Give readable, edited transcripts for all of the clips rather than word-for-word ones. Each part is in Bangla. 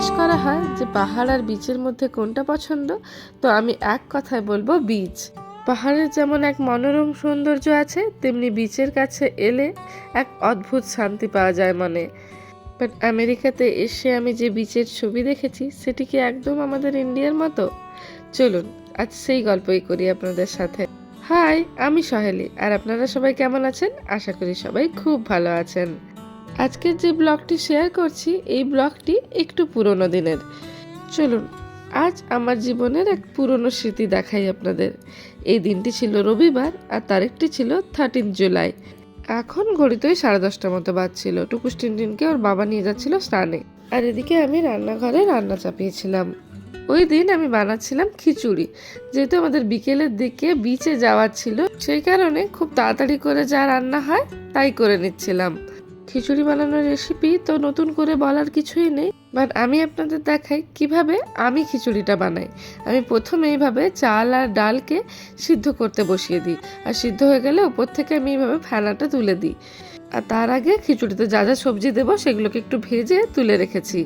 জিজ্ঞেস করা হয় যে পাহাড় আর বিচের মধ্যে কোনটা পছন্দ, তো আমি এক কথায় বলবো বিচ। পাহাড়ের যেমন এক মনোরম সৌন্দর্য আছে, তেমনি বিচের কাছে এলে এক অদ্ভুত শান্তি পাওয়া যায় মনে। বাট আমেরিকাতে এসে আমি যে বিচের ছবি দেখেছি সেটি কি একদম আমাদের ইন্ডিয়ার মতো? চলুন আজ সেই গল্পই করি আপনাদের সাথে। হাই, আমি সহেলি, আর আপনারা সবাই কেমন আছেন? আশা করি সবাই খুব ভালো আছেন। আজকের যে ব্লগটি শেয়ার করছি, এই ব্লগটি একটু পুরনো দিনের। চলুন আজ আমার জীবনের এক পুরনো স্মৃতি দেখাই আপনাদের। এই দিনটি ছিল রবিবার আর তারিখটি ছিল 13 জুলাই। এখন ঘড়িতেই 10:30 মতো বাজছিল। টুকুস টিনটিনকে ওর বাবা নিয়ে যাচ্ছিল স্নানে, আর এদিকে আমি রান্নাঘরে রান্না চাপিয়েছিলাম। ওই দিন আমি বানাচ্ছিলাম খিচুড়ি, যেহেতু আমাদের বিকেলের দিকে বিচে যাওয়ার ছিল, সেই কারণে খুব তাড়াতাড়ি করে যা রান্না হয় তাই করে নিচ্ছিলাম। খিচুড়ি বানানোর রেসিপি তো নতুন করে বলার কিছুই নেই, বাট আমি আপনাদের দেখাই কিভাবে আমি খিচুড়িটা বানাই। আমি প্রথমে এইভাবে চাল আর ডালকে সিদ্ধ করতে বসিয়ে দিই, আর সিদ্ধ হয়ে গেলে উপর থেকে আমি এইভাবে ফেনাটা তুলে দিই। আর তার আগে খিচুড়িতে যা যা সবজি দেবো সেগুলোকে একটু ভেজে তুলে রেখেছি।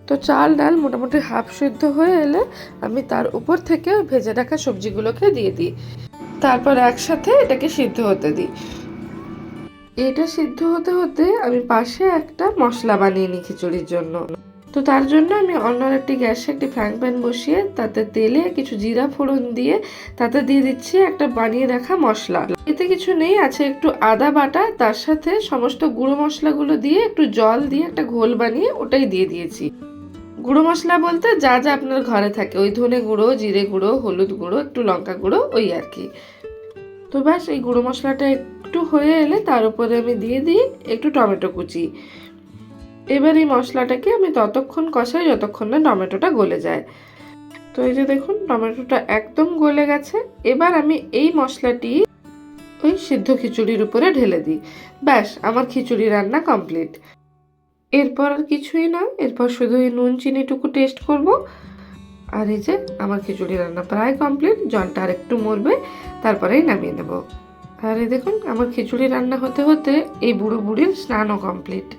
তো চাল ডাল মোটামুটি হাফ সিদ্ধ হয়ে এলে আমি তার উপর থেকে ভেজে রাখা সবজিগুলোকে দিয়ে দিই, তারপর একসাথে এটাকে সিদ্ধ হতে দিই। এটা সিদ্ধ হতে হতে আমি পাশে একটা মশলা বানিয়ে নিই খিচুড়ির জন্য। তো তার জন্য আমি অন্য একটি গ্যাসে একটি ফ্রাইং প্যান বসিয়ে তাতে তেলে কিছু জিরা ফোড়ন দিয়ে তাতে দিয়ে দিচ্ছি একটা বানিয়ে রাখা মশলা। এতে কিছু নেই, আছে একটু আদা বাটা, তার সাথে সমস্ত গুঁড়ো মশলাগুলো দিয়ে একটু জল দিয়ে একটা ঘোল বানিয়ে ওটাই দিয়ে দিয়েছি। গুঁড়ো মশলা বলতে যা যা আপনার ঘরে থাকে, ওই ধনে গুঁড়ো, জিরে গুঁড়ো, হলুদ গুঁড়ো, একটু লঙ্কা গুঁড়ো, ওই আর কি। তো ব্যাস এই গুঁড়ো মশলাটা একটু হয়ে এলে তার উপরে আমি দিয়ে দিই একটু টমেটো কুচি। এবার এই মশলাটাকে আমি ততক্ষণ কষাই যতক্ষণ না টমেটোটা গলে যায়। তো এই যে দেখুন টমেটোটা একদম গলে গেছে। এবার আমি এই মশলাটি ওই সিদ্ধ খিচুড়ির উপরে ঢেলে দিই। ব্যাস আমার খিচুড়ি রান্না কমপ্লিট। এরপর আর কিছুই নয়, এরপর শুধু এই নুন চিনিটুকু টেস্ট করব। আর এই যে আমার খিচুড়ি রান্না প্রায় কমপ্লিট, জলটা আর একটু মরবে, তারপরেই নামিয়ে নেব। আর এই দেখুন আমার খিচুড়ি রান্না হতে হতে এই বুড়ো বুড়ির স্নানও কমপ্লিট।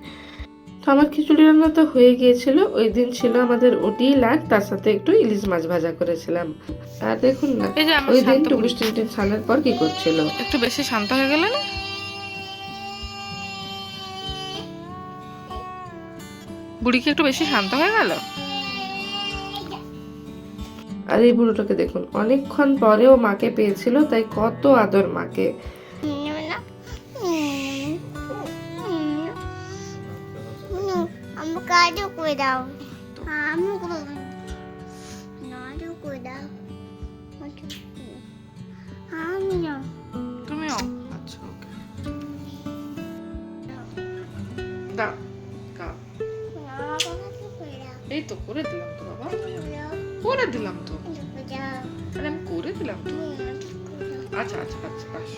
তো আমার খিচুড়ি রান্না তো হয়ে গিয়েছিল। ওই দিন ছিল আমাদের ওটি লাগ, তার সাথে একটু ইলিশ মাছ ভাজা করেছিলাম। আর দেখুন না ওই দিন টুকুস টিনটিন স্নানের পর কি করছিল। একটু বেশি শান্ত হয়ে গেল না? বুড়ি কি একটু বেশি শান্ত হয়ে গেল? আর এই বুড়োটাকে দেখুন, অনেকক্ষণ পরেও মাকে পেয়েছিল, তাই কত আদর মাকে। তুমিও? আচ্ছা, ওকে। দাও খাও। এই তো করে দিলাম তো বাবা, করে দিলাম তো। আরে আমি করে দিলাম তো। আচ্ছা আচ্ছা আচ্ছা বাস।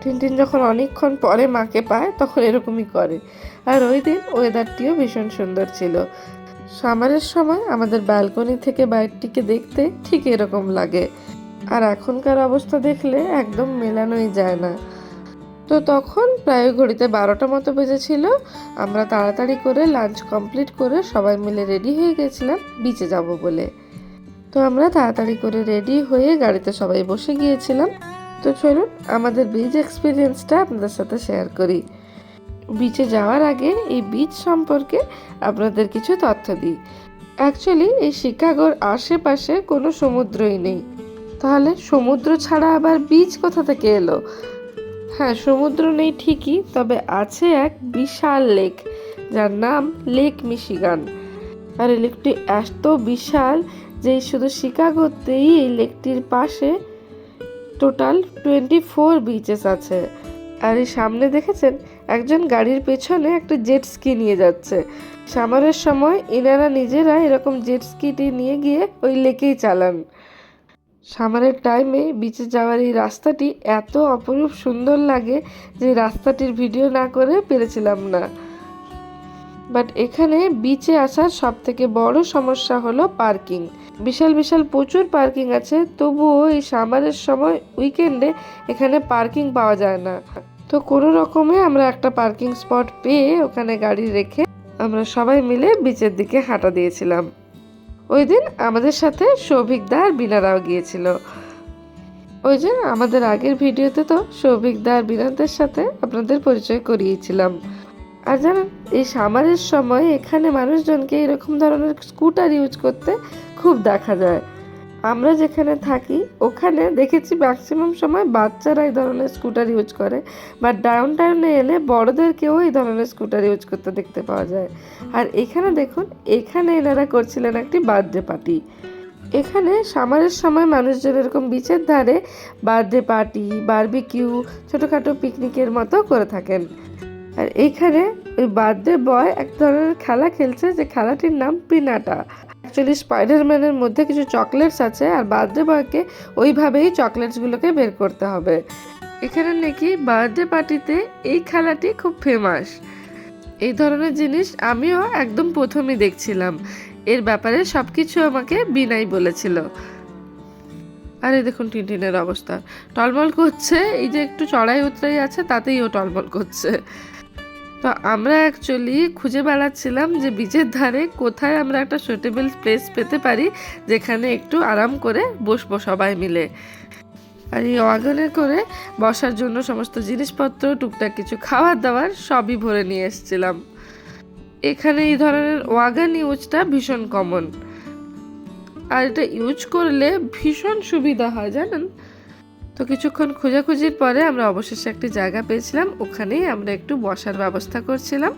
টিনটিন যখন অনেকক্ষণ পরে মাকে পায় তখন এরকমই করে। আর ওই দিন ওয়েদারটিও ভীষণ সুন্দর ছিল। সামারের সময় আমাদের ব্যালকনি থেকে বাইরটিকে দেখতে ঠিক এরকম লাগে, আর এখনকার অবস্থা দেখলে একদম মেলানোই যায় না। তো তখন প্রায় ঘড়িতে 12টা মতো বেজেছিল। আমরা তাড়াতাড়ি করে লাঞ্চ কমপ্লিট করে সবাই মিলে রেডি হয়ে গেছিলাম বিচে যাব বলে। তো আমরা তাড়াতাড়ি করে রেডি হয়ে গাড়িতে সবাই বসে গিয়েছিলাম। তো চলুন আমাদের বিচ এক্সপিরিয়েন্সটা আপনাদের সাথে শেয়ার করি। বিচে যাওয়ার আগে এই বিচ সম্পর্কে আপনাদের কিছু তথ্য দিই। অ্যাকচুয়ালি এই শিকাগোর আশেপাশে কোনো সমুদ্রই নেই। তাহলে সমুদ্র ছাড়া আবার বিচ কোথা থেকে এলো? হ্যাঁ, সমুদ্র নেই ঠিকই, তবে আছে এক বিশাল লেক, যার নাম লেক মিশিগান। আর এই লেকটি এত বিশাল যে শুধু শিকাগোতেই এই লেকটির পাশে টোটাল 24 বিচেস আছে। আর এই সামনে দেখেছেন একজন গাড়ির পেছনে একটা জেট স্কি নিয়ে যাচ্ছে। সামারের সময় এনারা নিজেরা এরকম জেট স্কিটি নিয়ে গিয়ে ওই লেকেই চালান। সামারের টাইমে বিচে যাওয়ার এই রাস্তাটি এত অপরূপ সুন্দর লাগে যে রাস্তাটির ভিডিও না করে পেরেছিলাম না। বাট এখানে বিচে আসার সব থেকে বড় সমস্যা হলো পার্কিং। বিশাল বিশাল প্রচুর পার্কিং আছে, তবুও এই সামারের সময় উইকেন্ডে এখানে পার্কিং পাওয়া যায় না। তো তো কোনো রকমে আমরা একটা পার্কিং স্পট পেয়ে ওখানে গাড়ি রেখে আমরা সবাই মিলে বিচের দিকে হাঁটা দিয়েছিলাম। ওই দিন আমাদের সাথে সৌভিকদা আর বিনারাও গিয়েছিল। ওই যে আমাদের আগের ভিডিওতে তো সৌভিকদা আর বিনাদের সাথে আপনাদের পরিচয় করিয়েছিলাম। আর জানেন, এই সামারের সময় এখানে মানুষজনকে এরকম ধরনের স্কুটার ইউজ করতে খুব দেখা যায়। আমরা যেখানে থাকি ওখানে দেখেছি ম্যাক্সিমাম সময় বাচ্চারা এই ধরনের স্কুটার ইউজ করে, বা ডাউন টাউনে এলে বড়দেরকেও এই ধরনের স্কুটার ইউজ করতে দেখতে পাওয়া যায়। আর এখানে দেখুন, এখানে এনারা করছিলেন একটি বার্থডে পার্টি। এখানে সামারের সময় মানুষজন এরকম বিচের ধারে বার্থডে পার্টি, বারবিকিউ, ছোটোখাটো পিকনিকের মতো করে থাকেন। আর এইখানে ওই বার্থডে বয় এক ধরনের খেলা খেলছে, যে খেলাটির নাম পিনাটা। অ্যাকচুয়ালি স্পাইডারম্যানের মধ্যে কিছু চকলেটস আছে, আর বার্থডে বয়কে ওইভাবেই চকলেটসগুলোকে বের করতে হবে। এখানে নাকি বার্থডে পার্টিতে এই খেলাটি খুব ফেমাস। এই ধরনের জিনিস আমিও একদম প্রথমেই দেখছিলাম। এর ব্যাপারে সব কিছু আমাকে বিনাই বলেছিল। আর এই দেখুন টিনটিনের অবস্থা, টলমল করছে। এই যে একটু চড়াই উতরাই আছে তাতেই ও টলমল করছে। তো আমরা অ্যাকচুয়ালি খুঁজে বেড়াচ্ছিলাম যে বিচের ধারে কোথায় আমরা একটা সুটেবল প্লেস পেতে পারি যেখানে একটু আরাম করে বসবো সবাই মিলে। আর এই ওয়াগনে করে বসার জন্য সমস্ত জিনিসপত্র, টুকটাক কিছু খাবার দাবার সবই ভরে নিয়ে এসেছিলাম। এখানে এই ধরনের ওয়াগন ইউজটা ভীষণ কমন, আর এটা ইউজ করলে ভীষণ সুবিধা হয় জানেন। তো কিছুক্ষণ খোঁজাখুঁজির পরে আমরা অবশেষে একটি জায়গা পেয়েছিলাম, ওখানেই আমরা একটু বসার ব্যবস্থা করছিলাম।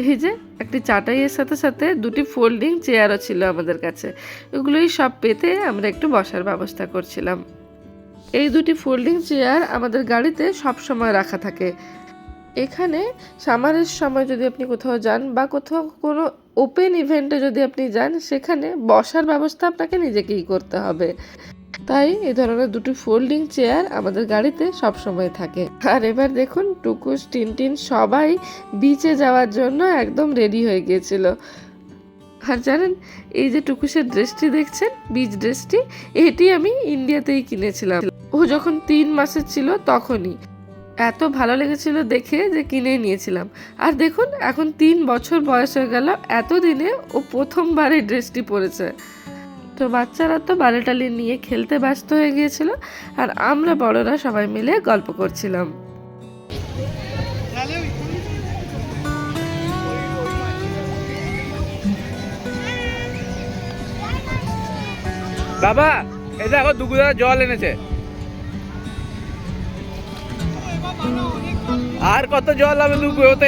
এই যে একটি চাটাইয়ের সাথে সাথে দুটি ফোল্ডিং চেয়ারও ছিল আমাদের কাছে, এগুলোই সব পেতে আমরা একটু বসার ব্যবস্থা করছিলাম। এই দুটি ফোল্ডিং চেয়ার আমাদের গাড়িতে সব সময় রাখা থাকে। এখানে সামারের সময় যদি আপনি কোথাও যান বা কোথাও কোনো ওপেন ইভেন্টে যদি আপনি যান, সেখানে বসার ব্যবস্থা আপনাকে নিজেকেই করতে হবে। তাই এই ধরনের দুটি ফোল্ডিং চেয়ার আমাদের গাড়িতে সব সময় থাকে। আর এবার দেখুন টুকুস, টিনটিন সবাই বিচে যাওয়ার জন্য একদম রেডি হয়ে গিয়েছিল। আর জানেন, এই যে টুকুসের ড্রেসটি দেখছেন, বিচ ড্রেসটি, এটি আমি ইন্ডিয়াতেই কিনেছিলাম। ও যখন 3 মাসের ছিল তখনই। এত ভালো লেগেছিল দেখে যে কিনে নিয়েছিলাম। আর দেখুন এখন 3 বছর বয়স হয়ে গেল, এতদিনে ও প্রথমবার এই ড্রেসটি পরেছে। তো বাচ্চারা তো বালিটালি নিয়ে খেলতে ব্যস্ত হয়ে গিয়েছিল, আর আমরা বড়রা সবাই মিলে গল্প করছিলাম। বাবা এই দেখো দুগুলা জল এনেছে। আর কত জল হবে দুগু, তো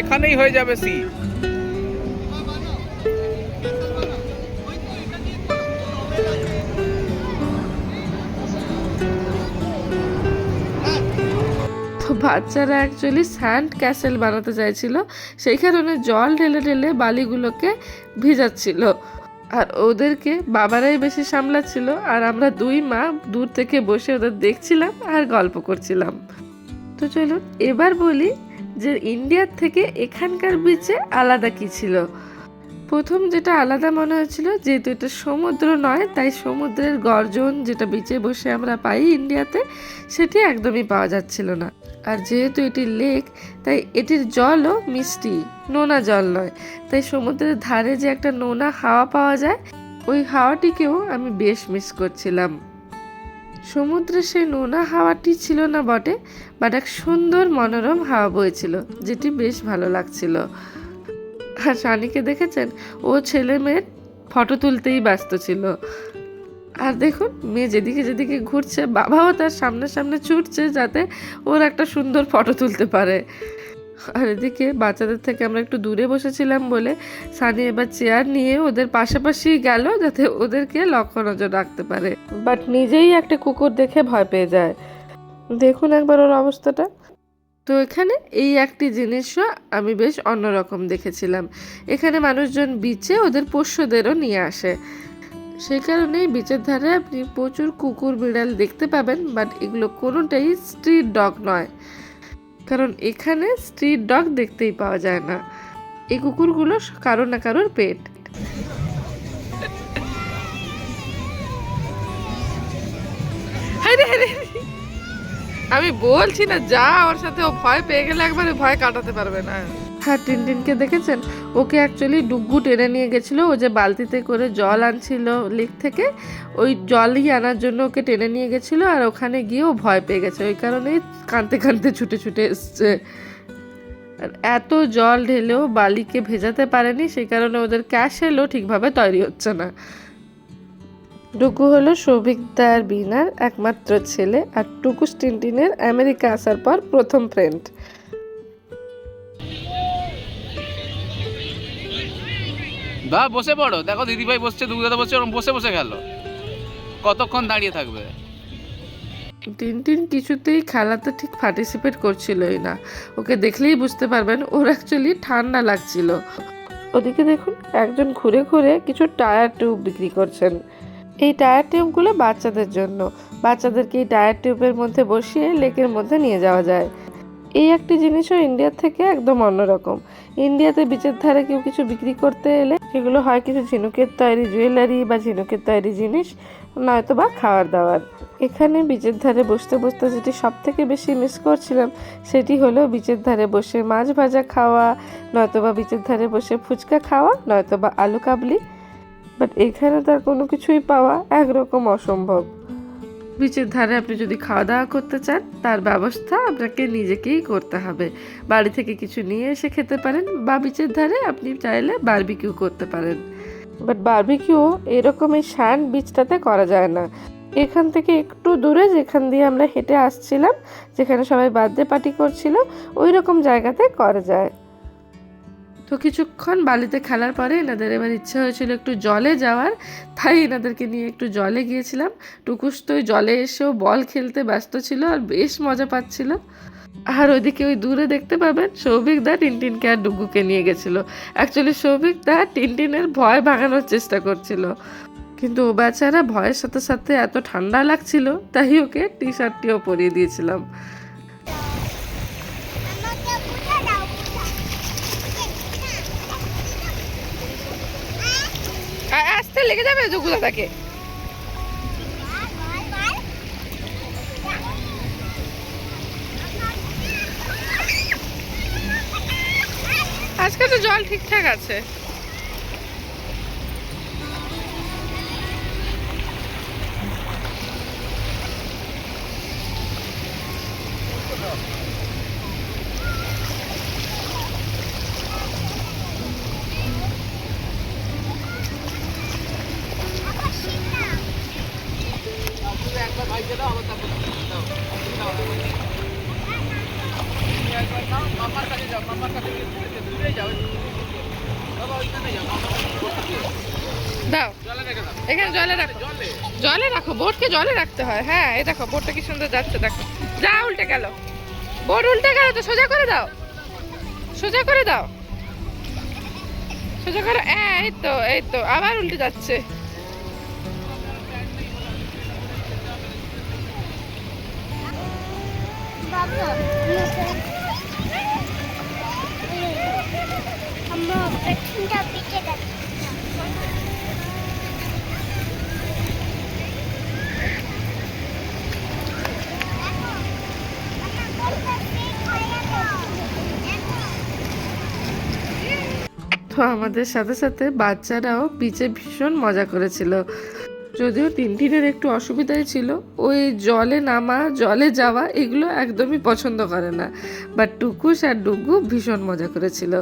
এখানেই হয়ে যাবে সি। তো বাচ্চারা অ্যাকচুয়ালি স্যান্ড ক্যাসেল বানাতে চাইছিল, সেই কারণে জল ঢেলে ঢেলে বালিগুলোকে ভিজাচ্ছিল। আর ওদেরকে বাবারাই বেশি সামলাচ্ছিল, আর আমরা 2 মা দূর থেকে বসে ওদের দেখছিলাম আর গল্প করছিলাম। তো চলুন এবার বলি যে ইন্ডিয়ার থেকে এখানকার বিচে আলাদা কি ছিল। প্রথম যেটা আলাদা মনে হয়েছিল, যেহেতু এটা সমুদ্র নয়, তাই সমুদ্রের গর্জন যেটা বিচে বসে আমরা পাই ইন্ডিয়াতে, সেটি একদমই পাওয়া যাচ্ছিল না। আর যেহেতু এটি লেক, তাই এটির জলও মিষ্টি, নোনা জল নয়। তাই সমুদ্রের ধারে যে একটা নোনা হাওয়া পাওয়া যায়, ওই হাওয়াটিকেও আমি বেশ মিস করছিলাম। সমুদ্রের সেই নোনা হাওয়াটি ছিল না বটে, বাট এক সুন্দর মনোরম হাওয়া বইছিল, যেটি বেশ ভালো লাগছিল। আর শানিকে দেখেছেন, ও ছেলে মেয়ের ফটো তুলতেই ব্যস্ত ছিল। আর দেখুন মেয়ে যেদিকে যেদিকে ঘুরছে, বাবাও তার সামনে সামনে ছুটছে যাতে ওর একটা সুন্দর ফটো তুলতে পারে। আর এদিকে বাচ্চাদের থেকে আমরা একটু দূরে বসেছিলাম বলে সানি এবার চেয়ার নিয়ে ওদের পাশাপাশি গেল, যাতে ওদেরকে লক্ষ্য নজর রাখতে পারে। বাট নিজেই একটা কুকুর দেখে ভয় পেয়ে যায়। দেখুন একবার ওর অবস্থাটা। তো এখানে এই একটি জিনিসও আমি বেশ অন্যরকম দেখেছিলাম। এখানে মানুষজন বিচে ওদের পোষ্যদেরও নিয়ে আসে, সেই কারণেই বিচের ধারে আপনি প্রচুর কুকুর বিড়াল দেখতে পাবেন। বাট এগুলো কোনোটাই স্ট্রিট ডগ নয়, কারণ এখানে স্ট্রিট ডগ দেখতেই পাওয়া যায় না। এই কুকুরগুলো কারোর না কারোর পেট। আমি বলছি না যা ওর সাথে, ও ভয় পেয়ে গেলে একবারে ভয় কাটাতে পারবে না। হ্যাঁ, টিনটিনকে দেখেছেন? ওকে অ্যাকচুয়ালি ডুগ্গু টেনে নিয়ে গেছিলো। ও যে বালতিতে করে জল আনছিল লেক থেকে, ওই জলই আনার জন্য ওকে টেনে নিয়ে গেছিলো। আর ওখানে গিয়ে ও ভয় পেয়ে গেছে, ওই কারণেই কাঁদতে কাঁদতে ছুটে ছুটে এসছে। আর এত জল ঢেলেও বালিকে ভেজাতে পারেনি, সেই কারণে ওদের ক্যাশেলও ঠিকভাবে তৈরি হচ্ছে না। ডুগু হলো সৌভিকদার বিনার একমাত্র ছেলে, আর টুকুস টিনটিনের আমেরিকা আসার পর প্রথম ফ্রেন্ড। বা বসে পড়ো, দেখো দিদিভাই বসছে, দুগুদাদা বসছে, ওরকম বসে বসে গেল, কতক্ষণ দাঁড়িয়ে থাকবে? টিনটিন কিছুতেই খেলাতে ঠিক পার্টিসিপেট করছিলই না। ওকে দেখলেই বুঝতে পারবেন ওর অ্যাকচুয়ালি ঠান্ডা লাগছিল। ওদিকে দেখুন, একজন ঘুরে ঘুরে কিছু টায়ার টিউব বিক্রি করছেন। এই টায়ার টিউবগুলো বাচ্চাদের জন্য। বাচ্চাদেরকে এই টায়ার টিউবের মধ্যে বসিয়ে লেকের মধ্যে নিয়ে যাওয়া যায়। এই একটি জিনিসও ইন্ডিয়ার থেকে একদম অন্যরকম। ইন্ডিয়াতে বিচের ধারে কেউ কিছু বিক্রি করতে এলে সেগুলো হয় কিছু ঝিনুকের তৈরি জুয়েলারি বা ঝিনুকের তৈরি জিনিস, নয়তো বা খাবার দাবার। এখানে বিচের ধারে বসতে বসতে যেটি সব থেকে বেশি মিস করছিলাম সেটি হলো বিচের ধারে বসে মাছ ভাজা খাওয়া, নয়তোবা বিচের ধারে বসে ফুচকা খাওয়া, নয়তোবা আলু কাবলি। বাট এখানে তার কোনো কিছুই পাওয়া একরকম অসম্ভব। বিচের ধারে আপনি যদি খাওয়া দাওয়া করতে চান, তার ব্যবস্থা আপনাকে নিজেকেই করতে হবে। বাড়ি থেকে কিছু নিয়ে এসে খেতে পারেন, বা বিচের ধারে আপনি চাইলে বারবিকিউ করতে পারেন। বাট বারবিকিউ এরকম এই স্যান্ড বিচটাতে করা যায় না। এখান থেকে একটু দূরে, যেখান দিয়ে আমরা হেঁটে আসছিলাম, যেখানে সবাই বার্থডে পার্টি করছিল, ওই রকম জায়গাতে করা যায়। তো কিছুক্ষণ বালিতে খেলার পরে এনাদের এবার ইচ্ছে হয়েছিল একটু জলে যাওয়ার, তাই এনাদেরকে নিয়ে একটু জলে গিয়েছিলাম। টুকুস তো ওই জলে এসেও বল খেলতে ব্যস্ত ছিল আর বেশ মজা পাচ্ছিল। আর ওইদিকে ওই দূরে দেখতে পাবেন সৌভিকদা টিনটিনকে আর ডুগুকে নিয়ে গেছিল। অ্যাকচুয়ালি সৌভিকদা টিনটিনের ভয় ভাগানোর চেষ্টা করছিল, কিন্তু ও বেচারা ভয়ের সাথে সাথে এত ঠান্ডা লাগছিল, তাই ওকে টি শার্টটিও পরিয়ে দিয়েছিলাম। আসতে লেগে যাবে ডুগুদাদাকে। আজকে তো জল ঠিকঠাক আছে। দাও, এখানে জলে রাখো, জলে রাখো, বোটকে জলে রাখতে হয়। হ্যাঁ, এই দেখো বোটটা কি সুন্দর যাচ্ছে, দেখো। যা, উল্টে গেল, বোট উল্টে গেল, তো সোজা করে দাও, সোজা করে দাও, সোজা করো। এই তো, এই তো, আবার উল্টে যাচ্ছে। তো আমাদের সাথে সাথে বাচ্চারাও বিচে ভীষণ মজা করেছিল। যদিও টিনটিনের একটু অসুবিধাই ছিল, ওই জলে নামা, জলে যাওয়া এগুলো একদমই পছন্দ করে না। বাট টুকুস আর ডুগু ভীষণ মজা করেছিল।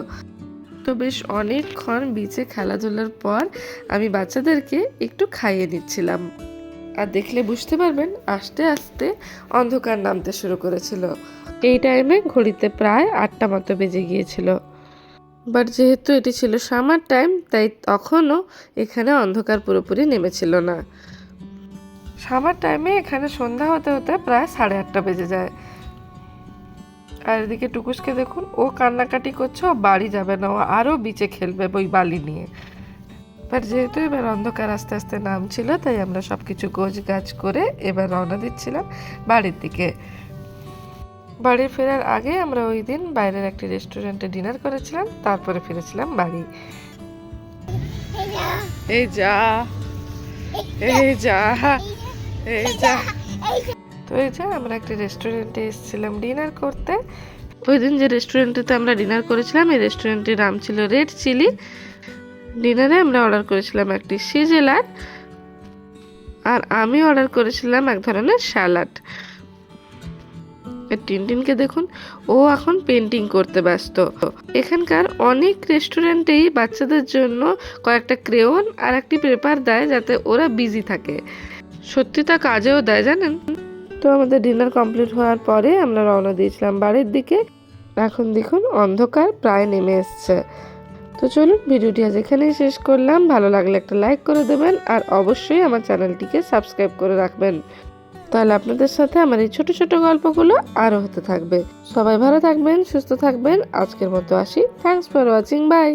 তো বেশ অনেকক্ষণ বিচে খেলাধুলার পর আমি বাচ্চাদেরকে একটু খাইয়ে নিচ্ছিলাম। আর দেখলে বুঝতে পারবেন আস্তে আস্তে অন্ধকার নামতে শুরু করেছিল। এই টাইমে ঘড়িতে প্রায় 8টা মতো বেজে গিয়েছিল। বাট যেহেতু এটি ছিল সামার টাইম, তাই তখনও এখানে অন্ধকার পুরোপুরি নেমেছিল না। সামার টাইমে এখানে সন্ধ্যা হতে হতে প্রায় 8:30 বেজে যায়। আর এদিকে টুকুসকে দেখুন, ও কান্নাকাটি করছে, ও বাড়ি যাবে না, ও আরও বিচে খেলবে ওই বালি নিয়ে। বাট যেহেতু এবার অন্ধকার আস্তে আস্তে নামছিল, তাই আমরা সব কিছু গোছ গাছ করে এবার রওনা দিচ্ছিলাম বাড়ির দিকে। বাড়ি ফেরার আগে আমরা ওই দিন বাইরের একটি রেস্টুরেন্টে ডিনার করেছিলাম, তারপরে ফিরেছিলাম বাড়ি। এই যা, এই যা, এই যা। তো এই যে আমরা একটা রেস্টুরেন্টে এসেছিলাম ডিনার করতে। ওই দিন যে রেস্টুরেন্টেতে আমরা ডিনার করেছিলাম, এই রেস্টুরেন্টের নাম ছিল রেড চিলি। ডিনারে আমরা অর্ডার করেছিলাম একটি সিজেলার, আর আমি অর্ডার করেছিলাম এক ধরনের স্যালাড। টিনটিনকে দেখুন, ও এখন পেন্টিং করতে ব্যস্ত। এখানকার অনেক রেস্টুরেন্টেই বাচ্চাদের জন্য কয়েকটা ক্রেয়ন আর একটি পেপার দেয় যাতে ওরা বিজি থাকে। সত্যি তা কাজেও দেয় জানেন। তো আমাদের ডিনার কমপ্লিট হওয়ার পরে আমরা রওনা দিয়েছিলাম বাড়ির দিকে। এখন দেখুন অন্ধকার প্রায় নেমে এসছে। তো চলুন ভিডিওটি আজ এখানেই শেষ করলাম। ভালো লাগলে একটা লাইক করে দেবেন আর অবশ্যই আমার চ্যানেলটিকে সাবস্ক্রাইব করে রাখবেন, তাহলে আপনাদের সাথে আমার এই ছোট ছোট গল্পগুলো আরও হতে থাকবে। সবাই ভালো থাকবেন, সুস্থ থাকবেন। আজকের মতো আসি। Thanks for watching, by.